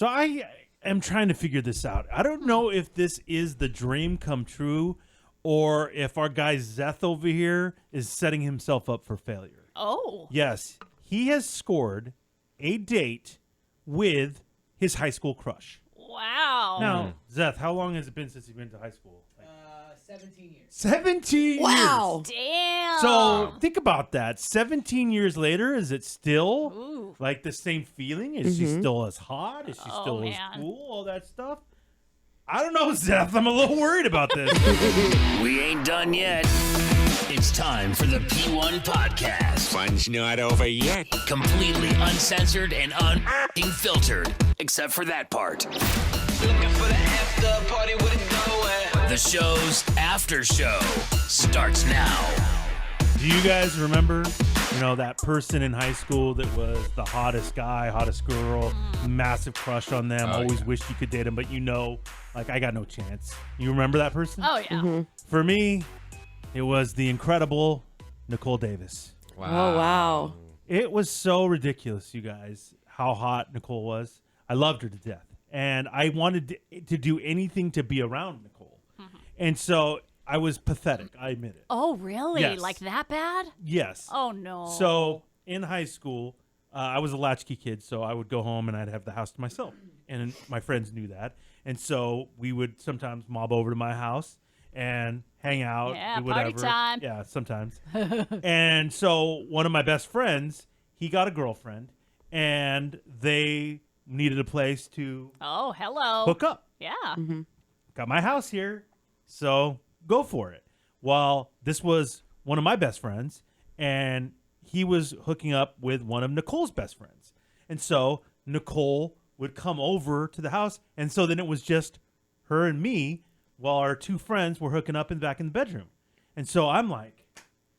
So I am trying to figure this out. I don't know if this is the dream come true or if our guy Zeth over here is setting himself up for failure. Oh. Yes, he has scored a date with his high school crush. Wow. Now, Zeth, how long has it been since you've been to high school? 17 years. 17 Wow. years. Damn. So think about that. 17 years later, is it still Ooh. like the same feeling? Is she still as hot? Is she Oh, still as man. cool? All that stuff? I don't know, Zeth. I'm a little worried about this. We ain't done yet. It's time for the P1 podcast. Fun's not over yet. Completely uncensored and unfiltered, except for that part. Looking for the after party with it going. The show's after show starts now. Do you guys remember, that person in high school that was the hottest guy, hottest girl, massive crush on them, always wished you could date him, but I got no chance. You remember that person? Oh, yeah. For me, it was the incredible Nicole Davis. Wow. Oh, wow. It was so ridiculous, you guys, how hot Nicole was. I loved her to death. And I wanted to do anything to be around Nicole. And so I was pathetic. I admit it. Oh, really? Yes. Like that bad? Yes. Oh, no. So in high school, I was a latchkey kid, so I would go home and I'd have the house to myself. And my friends knew that. And so we would sometimes mob over to my house and hang out. Yeah, do whatever. party time. Yeah, sometimes. And so one of my best friends, he got a girlfriend, and they needed a place to Oh, hello. hook up. Yeah. Got my house here, so go for it. Well, this was one of my best friends, and he was hooking up with one of Nicole's best friends. And so Nicole would come over to the house, and so then it was just her and me while our two friends were hooking up back in the bedroom. And so I'm like,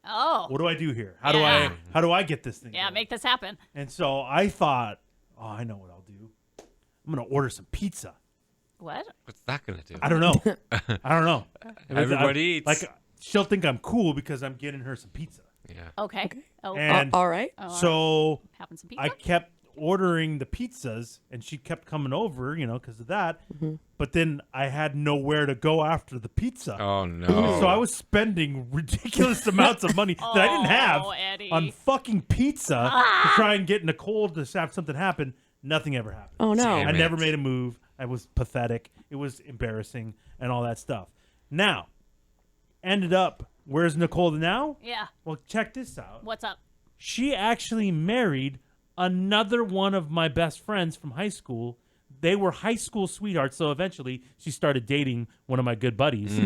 Oh. what do I do here? Yeah. How do I get this thing Yeah, going? make this happen. And so I thought, I know what I'll do. I'm going to order some pizza. What? What's that going to do? I don't know. I don't know. Everybody eats. Like, she'll think I'm cool because I'm getting her some pizza. Yeah. Okay. Oh, And All right. so having some pizza? I kept ordering the pizzas, and she kept coming over, because of that. But then I had nowhere to go after the pizza. Oh, no. So I was spending ridiculous amounts of money that I didn't have Eddie. on fucking pizza to try and get Nicole to have something happen. Nothing ever happened. Oh, no. I Damn never it. made a move. I was pathetic. It was embarrassing and all that stuff. Now, ended up, where's Nicole now? Yeah. Well, check this out. What's up? She actually married another one of my best friends from high school. They were high school sweethearts, so eventually she started dating one of my good buddies.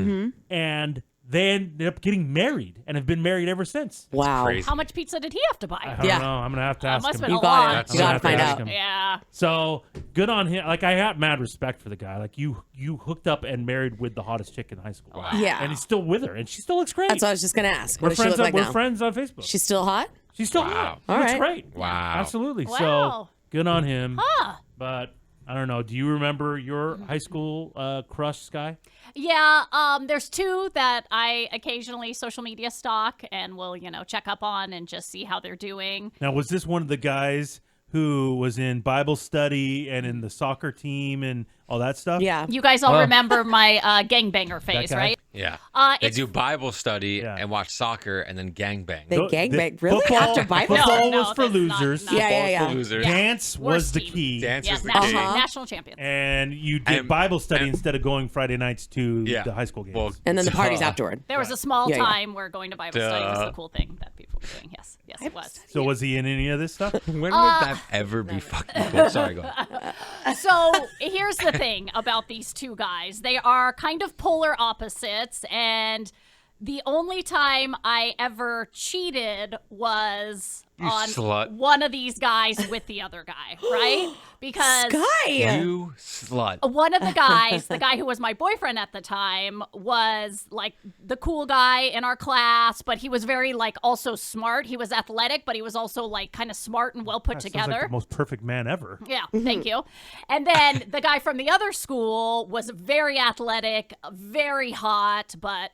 And they ended up getting married and have been married ever since. Wow. Crazy. How much pizza did he have to buy? I don't know. I'm going to have to ask must him. have been You a got lot. it. I'm You gonna got to have find ask out. him. Yeah. So good on him. Like, I have mad respect for the guy. Like, you hooked up and married with the hottest chick in high school. Wow. Yeah. And he's still with her, and she still looks great. That's what I was just going to ask. we're What does she friends. look like We're now? friends on Facebook. She's still hot? She's still Wow. hot. She All looks right. great. Wow. Absolutely. Wow. So good on him. Huh. But I don't know. Do you remember your high school crush, Sky? Yeah, there's two that I occasionally social media stalk and will, check up on and just see how they're doing. Now, was this one of the guys who was in Bible study and in the soccer team and all that stuff? Yeah. You guys all remember my gangbanger phase, guy? right? Yeah. They It's do Bible study Yeah. and watch soccer and then gangbang. They gangbang. Really? Football, After Bible? football No, was for that's losers. not- Yeah, yeah, yeah. For losers. Dance was Worst the team. key. Dance Yes, is the national, key. national champions. And you did And- Bible study and- instead of going Friday nights to Yeah. the high school games. Well, And then the parties Duh. afterward. There was a small Yeah, yeah. time where going to Bible study was Duh. the cool thing that people were doing. Yes, it was. So was he in any of this stuff? When would that ever be fucking cool? Sorry, go ahead. So here's the thing about these two guys. They are kind of polar opposites, and the only time I ever cheated was You on slut. one of these guys with the other guy, right? Because Sky! You slut. one of the guys, the guy who was my boyfriend at the time, was like the cool guy in our class, but he was very like also smart. He was athletic, but he was also like kind of smart and well put That sounds together. like the most perfect man ever. Yeah, thank you. And then the guy from the other school was very athletic, very hot, but,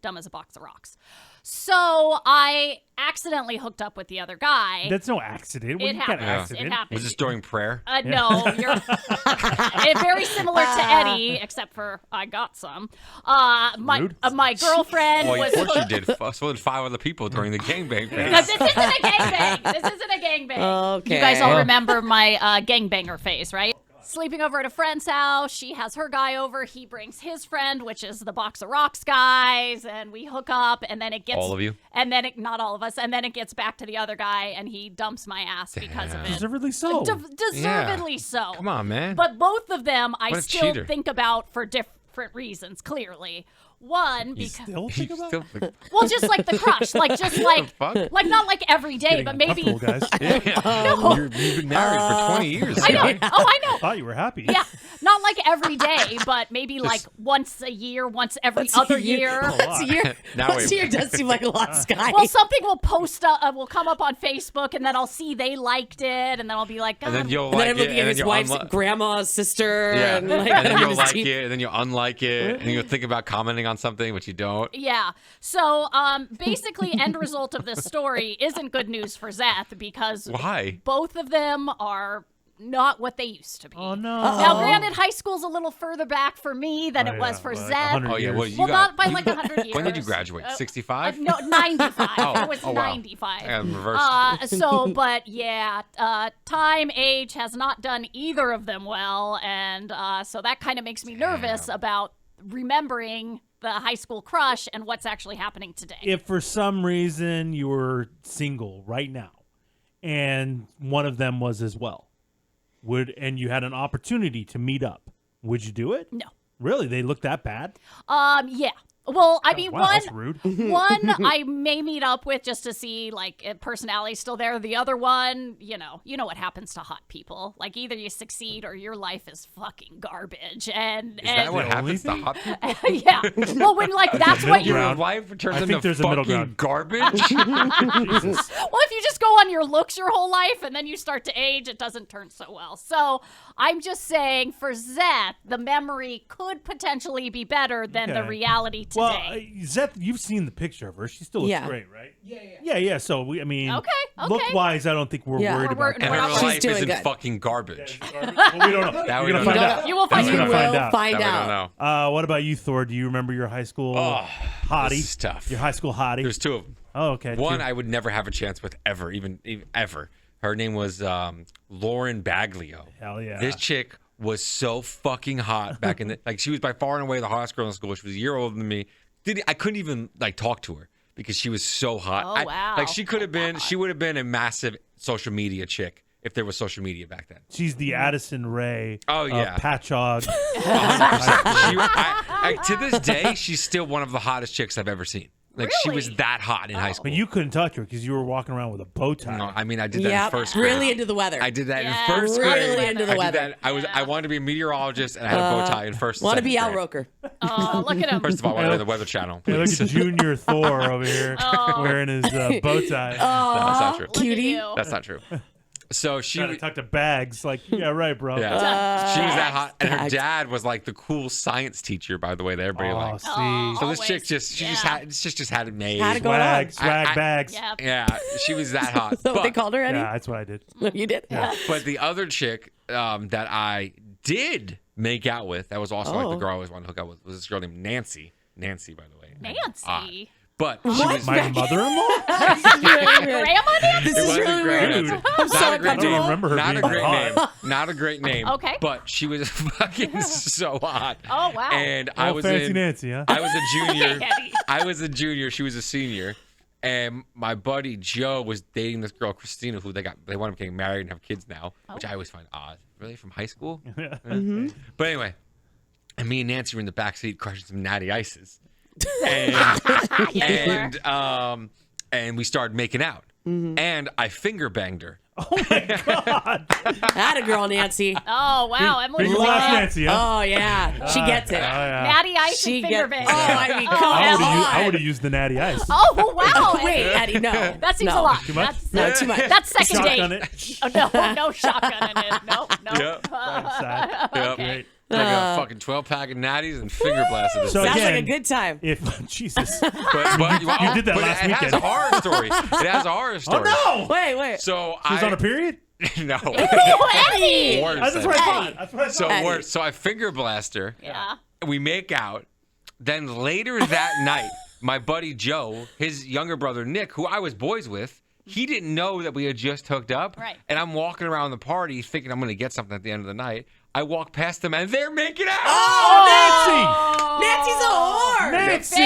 dumb as a box of rocks. So I accidentally hooked up with the other guy. That's no accident. It You can't happens. accident. It happens. Was this during prayer? No, you're very similar to Eddie, except for I got some. My girlfriend Well, was. of course you did. So did 5 other people during the gangbang Because phase. this isn't a gangbang. This isn't a gangbang. Okay. You guys all remember my gangbanger phase, right? Sleeping over at a friend's house. She has her guy over. He brings his friend, which is the Box of Rocks guys, and we hook up. And then it gets All of you? And then not all of us. And then it gets back to the other guy, and he dumps my ass because of it. Deservedly so. Deservedly so. Come on, man. But both of them, I What a still cheater. think about for different reasons. Clearly, one because Still think You about still think- well, just like the crush, like fuck? like not like every day, but maybe. guys. You've been married for 20 years. I know. right? Oh, I know. Thought you were happy. Yeah, not like every day, but maybe like once a year, once every other year. Once a year. Now Once a year does seem like a lot, Sky. Well, something will post, will come up on Facebook, and then I'll see they liked it, and then I'll be like, God, And then you'll and then like I'm it, looking at and then his you'll wife's grandma's sister. Yeah, And, like, and then you'll his like teeth. it, and then you'll unlike it, and you'll think about commenting on something, which you don't. Yeah. So basically, end result of this story isn't good news for Zeth because Why? both of them are not what they used to be. Oh no. Now, granted, high school's a little further back for me than Oh, it was yeah, for like Zeth. 100 Oh yeah, well years. you Well, got. not by like 100 years. When did you graduate? 65? No, 95. Oh, It was oh, wow. 95. Yeah, reverse. But yeah, time, age has not done either of them well. And so that kind of makes me nervous about remembering the high school crush and what's actually happening today. If for some reason you were single right now, and one of them was as well, and you had an opportunity to meet up, would you do it? No. Really? They look that bad? Yeah. Well, I mean, Wow, that's rude. one I may meet up with just to see like if personality's still there. The other one, you know what happens to hot people. Like either you succeed or your life is fucking garbage. And Is that what The only happens to thing? hot people? yeah. Well, when like that's what you. middle Your ground. life turns I think into there's a middle fucking ground. garbage? Jesus. Well, if you just go on your looks your whole life and then you start to age, it doesn't turn so well. So I'm just saying for Zeth, the memory could potentially be better than the Okay. reality today. Well, Zeth, you've seen the picture of her. She still looks Yeah. great, right? Yeah. So Okay. look-wise, I don't think we're Yeah. worried We're- about And we're that. her not- She's life doing isn't good. fucking garbage. Well, we don't know. That we You're don't gonna find know. out. You will find We're gonna out. find We'll out. find That we out. don't know. What about you, Thor? Do you remember your high school hottie? This is tough. Your high school hottie? There's 2 of them. Oh, okay. One two. I would never have a chance with ever, even ever. Her name was Lauren Baglio. Hell yeah. This chick was so fucking hot back in the like. She was by far and away the hottest girl in school. She was a year older than me. I couldn't even like talk to her because she was so hot. Oh, wow. Like she could have been. She would have been a massive social media chick if there was social media back then. She's the Addison Rae Oh, yeah. of Patchogue. To this day, she's still one of the hottest chicks I've ever seen. Like she was Really? that hot in high school. But you couldn't touch her because you were walking around with a bow tie. No, I mean I did that in Yep. first grade. Really into the weather. I did that Yeah, in first really grade. into the I did weather. that. I wanted to be a meteorologist, and I had a bow tie in first. and Want to be second Al grade. Roker. Oh, look at him. First of all, I wanted to be the Weather Channel. Hey, look please. at Junior Thor over here wearing his bow tie. No, that's not true. Look at Cutie. you. That's not true. So she, Trying to tuck to bags. Like, yeah, right, bro. yeah, she was that hot, and her Bags. dad was like the cool science teacher, by the way. That everybody Oh, liked. see. Oh, So this chick always. she just had it made. Had it going Swag, on. swag I- bags. Yeah. Yeah, she was that hot. Is that what they But- called her, Eddie? Yeah, that's what I did. No, you did? Yeah. But the other chick that I did make out with, that was also like the Oh. girl I always wanted to hook up with, was this girl named Nancy. Nancy, by the way. Nancy. But she was My mother-in-law? Grandma Nancy? This is wasn't really great. rude. Dude. I'm so Not a great I don't uncomfortable. remember her Not a being great hot. name. Not a great name. Okay. But she was fucking so hot. Oh, wow. And I Oh, was fancy in. Nancy, huh? I was a junior. Eddie. I was a junior. She was a senior. And my buddy Joe was dating this girl Christina, who they wound up getting married and have kids now, which I always find odd. Really, from high school? But anyway, and me and Nancy were in the back seat crushing some natty ices, and we started making out, and I finger banged her. Had a girl, Nancy. Oh, wow. Emily. Big last Nancy, huh? Oh, yeah. She gets it. yeah. Natty Ice She and finger gets. bang. Oh, I mean, come I would on. have used the natty ice. Oh, wow. Wait, Eddie, no. That seems No. a lot. Too much? No, too much. That's second Shotgun date. it. Oh, no shotgun in it. No. Yep. Side. Yep. Okay. Great. Like a fucking 12-pack of natties and finger blasted. So Sounds again, like a good time. If Jesus, But you did that last it has weekend. a horror story. It has a horror story. oh no, Wait. So she was on a period. No. Eddie! Worse That's than- what I thought. That's what I So thought. so I finger blast her. Yeah. We make out. Then later that night, my buddy Joe, his younger brother Nick, who I was boys with, he didn't know that we had just hooked up. Right. And I'm walking around the party thinking I'm going to get something at the end of the night. I walk past them and they're making out. Oh, Nancy's a whore! Nancy!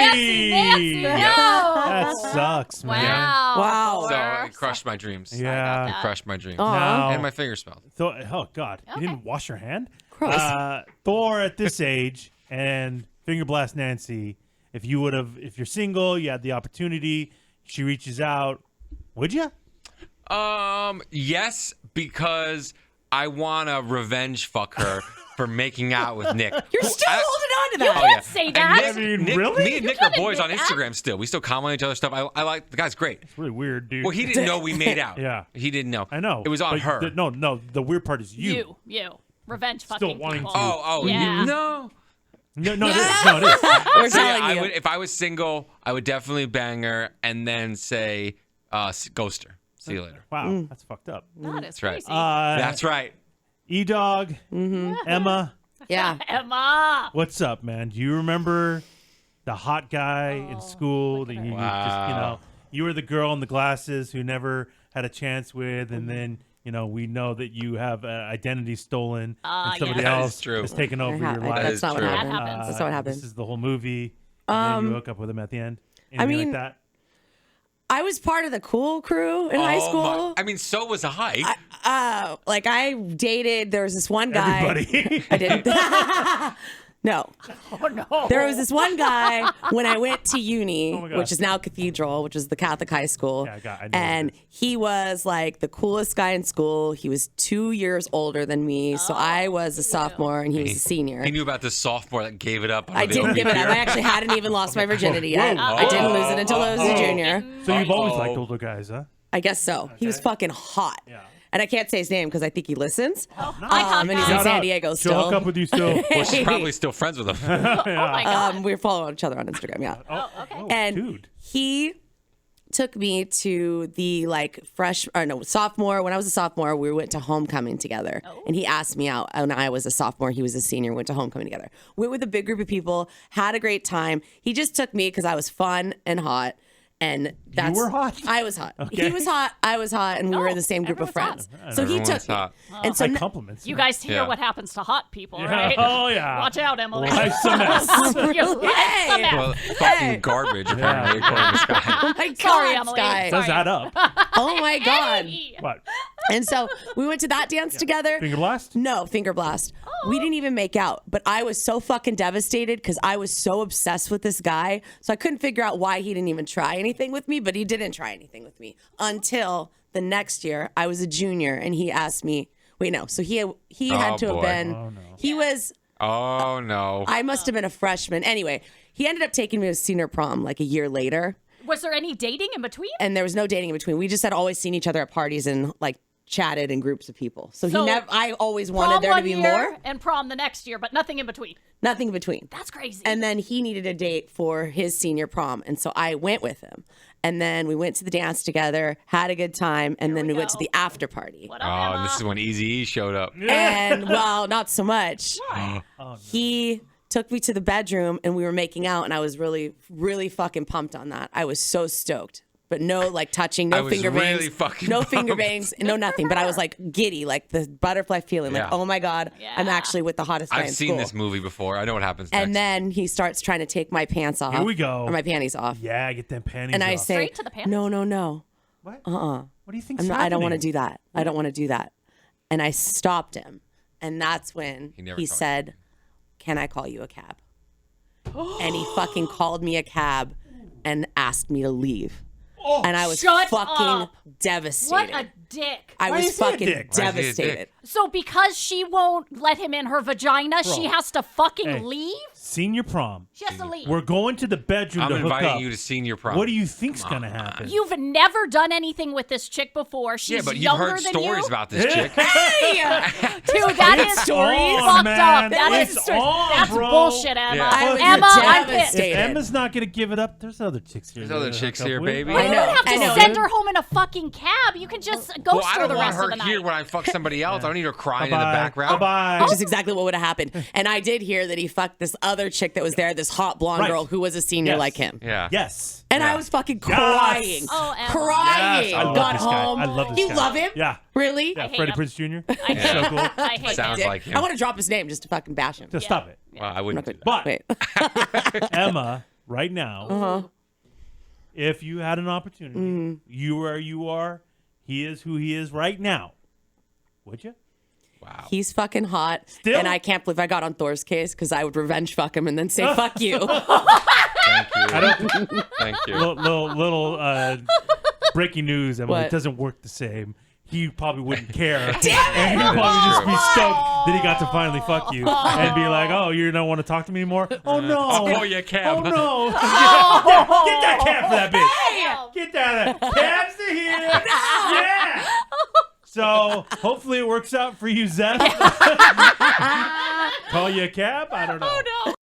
Nancy, Nancy! no. That sucks, man. Wow. So it crushed my dreams. Yeah. It crushed my dreams. Now, And my finger smelled. oh God, you Okay. didn't wash your hand. Gross. Thor at this age and finger blast Nancy. If you're single, you had the opportunity. She reaches out. Would you? Yes, because I want to revenge fuck her for making out with Nick. You're still holding on to You that. can't say And that. I mean, Nick, really? Me and Nick You are can't boys on admit that. Instagram still. We still comment on each other's stuff. I like the guy's great. It's really weird, dude. Well, he didn't know we made out. Yeah. He didn't know. I know. It was on but her. No. The weird part is you. You. Revenge Still fucking wanting people. to- Oh, Yeah. no. No, it is. No, it is. We're So, yeah, telling you. if I was single, I would definitely bang her and then say, ghost her. See you later. Wow, that's fucked up. That is That's right. crazy. That's right. E-Dog, Emma, Yeah. Emma. what's up, man? Do you remember the hot guy in school that you just, Wow. you were the girl in the glasses who never had a chance with, and then, we know that you have identity stolen and somebody yes. That is else true. has taken over your That life. is That's not what true. happened. That happens. That's not what happened. This is the whole movie. And then you hook up with him at the end. Anything mean, like that? I was part of the cool crew in high school. I mean, so was I. Like I dated. There was this one guy. Everybody. I didn't. No. Oh, no. There was this one guy when I went to uni, my God. which is now Cathedral, which is the Catholic high school. Yeah, I know and what it he was like the coolest guy in school. He was 2 years older than me. So I was a sophomore and he was a senior. He knew about the sophomore that gave it up. I didn't give it up. I actually hadn't even lost my virginity yet. I didn't lose it until I was a junior. So you've always liked older guys, huh? I guess so. He was fucking hot. Yeah. And I can't say his name because I think he listens. Hi, hot And he's guy. in Shout San out. Diego She'll still. hook up with you still. Well, she's probably still friends with him. Oh, my God. We're following each other on Instagram, yeah. Oh, okay. And dude. he took me to the sophomore. When I was a sophomore, we went to homecoming together. And he asked me out. When I was a sophomore, he was a senior. We went to homecoming together. Went with a big group of people, had a great time. He just took me because I was fun and hot. And that's were hot? I was hot. Okay. He was hot. I was hot, and we were in the same group of everyone's friends. So he Everyone's took me. hot. And so Like n- compliments. You guys hear Yeah. what happens to hot people, Yeah. right? Oh, yeah. Watch out, Emily. Life's a mess. Life's Hey. a mess. Well, fucking garbage, apparently, according to Scott. oh my God, Sorry, Emily. Sky. Does that up? Oh my God. Hey. What? And so we went to that dance together. Finger blast? No, finger blast. We didn't even make out, but I was so fucking devastated because I was so obsessed with this guy. So I couldn't figure out why he didn't even try anything with me, but he didn't try anything with me until the next year. I was a junior and he asked me, wait, no. So he had to have boy. been, he was, Oh, no. I must have been a freshman. Anyway, he ended up taking me to senior prom like a year later. Was there any dating in between? And there was no dating in between. We just had always seen each other at parties and like chatted in groups of people. So, So, I always wanted Prom there to one be year more. and prom the next year, but nothing in between. Nothing in between. That's crazy. And then he needed a date for his senior prom. And so I went with him. And then we went to the dance together, had a good time, and then we went to go. the after party. What up, Oh, Emma? and this is when Eazy-E showed up. And well, not so much. He took me to the bedroom and we were making out, and I was really, really fucking pumped on that. I was so stoked. But no like touching, I no was finger bangs, really fucking no finger pumped. bangs, no nothing. But I was like giddy, like the butterfly feeling, like, Yeah. oh my God, I'm Yeah. actually with the hottest guy I've in seen school. this movie before. I know what happens next. And then he starts trying to take my pants off. Here we go. Or my panties off. Yeah, get them panties And I off. say, Straight to the pants? no, no, no. What? What do you think's I'm not, I don't want to happening? do that. I don't want to do that. And I stopped him. And that's when He never he talked. said, can I call you a cab? And he fucking called me a cab and asked me to leave. And I was shut fucking up. devastated. What a dick. I Why was is he a fucking dick? Why is he a devastated. dick? So because she won't let him in her vagina, she has to fucking Hey. leave? senior prom. Just a leave. We're going to the bedroom I'm to hook inviting up. you to senior prom. What do you think's gonna happen? You've never done anything with this chick before. She's Yeah, but you've younger heard than stories you. about this chick. Dude, that is stories, fucked man. up. That It's is on, that's bro. bullshit, Emma. Yeah. I was Emma, I'm devastated. pissed. If Emma's not gonna give it up, there's other chicks here. There's other to chicks hook up here, with. baby. Well, you don't have I to know. send her home in a fucking cab. You can just ghost Well, I her don't the want rest of her the night. here when I fuck somebody else. I don't need her crying in the Bye-bye. background. Bye-bye. Which is exactly what would have happened. And I did hear that he fucked this other chick that was there, this hot blonde Right. girl who was a senior Yes. like him. Yeah. Yes. And I Yeah. was fucking crying. Oh, Emma. Crying. Yes, I love Got this guy. home. I love this You guy. love him? Yeah. Really? Yeah, hate Freddie him. Prinze Jr. I hate So him. cool. I hate Sounds him. like him. I want to drop his name just to fucking bash him. So stop it. Well, I wouldn't do that. But Wait. Emma, right now, Uh-huh. if you had an opportunity, Mm. you are you are, he is who he is right now, would you? Wow. He's fucking hot. Still? And I can't believe I got on Thor's case because I would revenge fuck him and then say fuck you. Thank you. Thank you. Little breaking news, Emma. What? It doesn't work the same. He probably wouldn't care. Damn And he'd it! probably just be That's stoked that he got to finally fuck you and be like, oh, you don't want to talk to me anymore? Oh, no. I'll call you a cab. Oh, no. Get that cab for that bitch. Hey! Get that. Cabs to here. Yeah. So hopefully it works out for you, Zeth. Call you a cab? I don't know. Oh, no.